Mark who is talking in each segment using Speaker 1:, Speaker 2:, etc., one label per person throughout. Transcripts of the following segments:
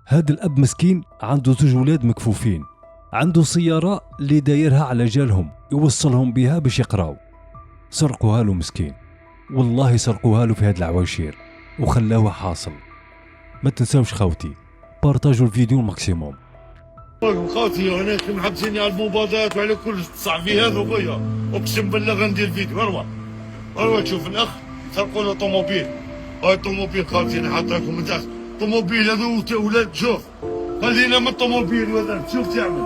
Speaker 1: هاد الأب مسكين عنده 2 ولاد مكفوفين، عنده سيارة اللي دايرها على جالهم يوصلهم بها باش يقراو. سرقوها له مسكين، والله سرقوها له في هاد العواشير وخلاوه حاصل. ما تنساوش خوتي بارطاجوا الفيديو الماكسيموم.
Speaker 2: خوتي هناك محبسيني على المبادرات وعلى كل الصحفي هذا خويا، اقسم بالله غندير فيديو. اروح تشوف الاخ سرقوا له طوموبيل. هاي طوموبيل خالتي انا حاط لكم من تحت. طوموبيل هذا ولاد شوف خلينا من الطوموبيل وهذا شوف تعمل.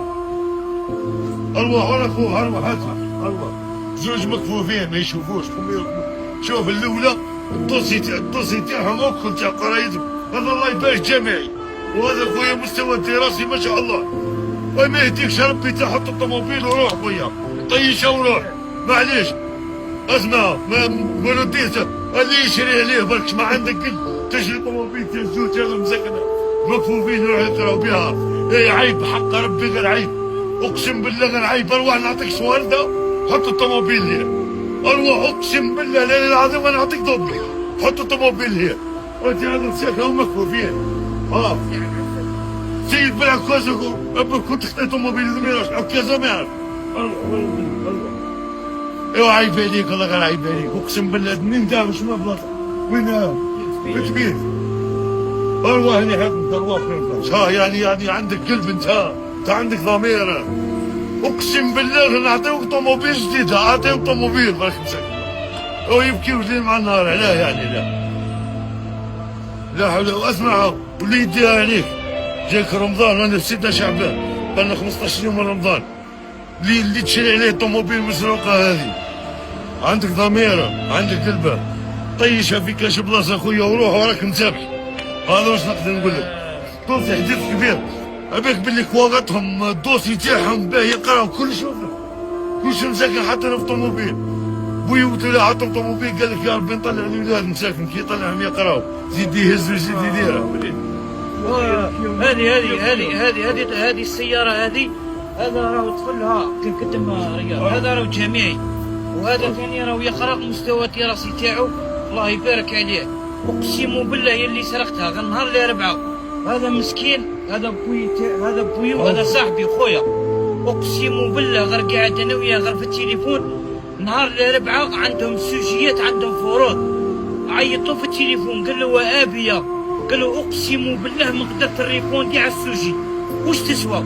Speaker 2: اروح ورا اخوه اروح هاتها اروح. 2 مكفوفين ما يشوفوش. شوف الاولى الدوسي تاعهم وكل تاع قرايتهم هذا الله يبارك جميعي، وهذا خويا مستوى الدراسي ما شاء الله. وما يهديكش ربي تحط الطوموبيل وروح خويا طيشه وروح معليش. اسمع ما رديته اللي يشري عليه برك ما عندك تشري طوموبيل تاع الزوج هذا مسكنه مكفوفين يروحوا يقراو بها. اي عيب حق ربي غير عيب، اقسم بالله غير عيب. اروح نعطيك سوالده حط الطوموبيل هنا. اروح اقسم بالله لا العظيم انا نعطيك دوبلي حط الطوموبيل هنا. انت هذا مسكنه مكفوفين. سيد بالعكاز كنت خطيت طوموبيل زميلوش عكازه ما يعرف. ايوا عيب عليك الله غير عيب عليك، اقسم بالله منين دار شنو بلاصه وين في كبير. اروح هنا حكمت اروح ها يعني عندك قلب انت عندك ضمير. اقسم بالله نعطيوك طوموبيل جديد اعطيوك طوموبيل برك مسكين. ويبكيو الليل مع النهار علاه يعني لا حول. اسمع واللي يديها عليك جاك رمضان وانا في سيدنا شعبان بقالنا 15 يوم من رمضان اللي تشري عليه طوموبيل مسروقه هذه عندك ضميره عندك قلبه طيشها في كاش بلاصه خويا وروح وراك مسامح. هذا واش نقدر نقول لك. دوسي حديث كبير ابيك باللي كواغاتهم الدوسي تاعهم باه يقراو كلش مساكن حاطينه في طوموبيل. بويا وتولى حاطه في طوموبيل قال لك يا ربي نطلع الولاد مساكن كي يطلعهم يقراو زيد يهز وزيد يديرها.
Speaker 3: هذه السيارة هذا راهو طفلها كان كتم رياض، هذا راهو جامعي، وهذا ثاني راهو يقرا مستوى الدراسي تاعو الله يبارك عليه. اقسم بالله هي اللي سرقتها غير نهار الاربعاء. هذا مسكين هذا بوي وهذا صاحبي خويا. اقسم بالله غير قاعد انا وياه غير في التليفون نهار الاربعاء عندهم سوجيات عندهم فروض. عيطوا في التليفون قال له وابيه، قال له اقسم بالله ما قدرت الريبوندي على السوجي واش تسوى.